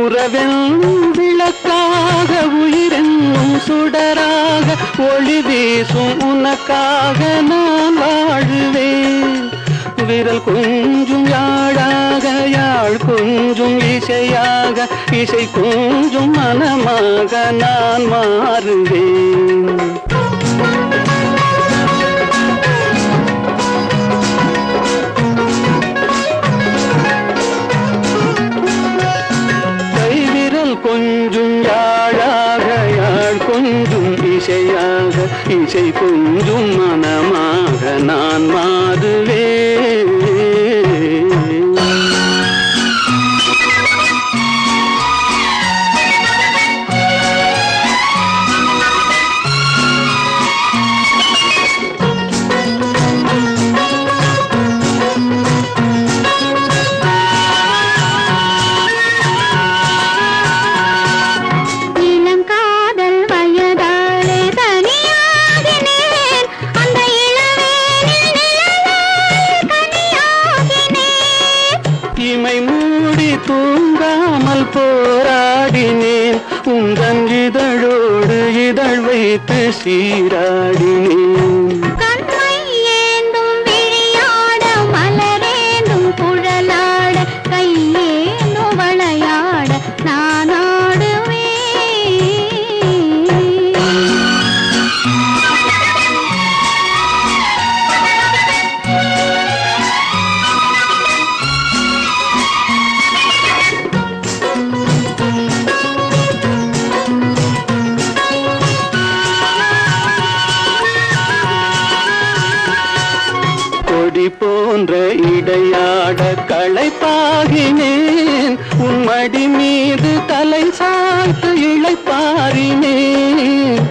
உறவென்னும் விளக்காக உயிரென்னும் சுடராக ஒளி வீசும் உனக்காக நான் வாழுவேன். விரல் கொஞ்சும் யாழாக யாழ் கொஞ்சும் இசையாக இசை கொஞ்சும் மனமாக நான் மாறுவேன். கைவிரல் கொஞ்சும் யாழாக யாழ் கொஞ்சும் இசையாக இசை கொஞ்சும் மனமாக நான் மாறுவேன். இமை மூடி தூங்காமல் போராடினேன். உந்தன் இதழோடு இதழ் வைத்து சீராடினேன். கண்மை ஏந்தும் விழியாட மலரேந்தும் குழலாட கையேந்தும் வளையாட நான் ஆடுவேன். கொடி போன்ற இடையாட களைப்பாகினேன். உன் மடி மீது தலை சாய்த்து இளைப்பாரினேன்.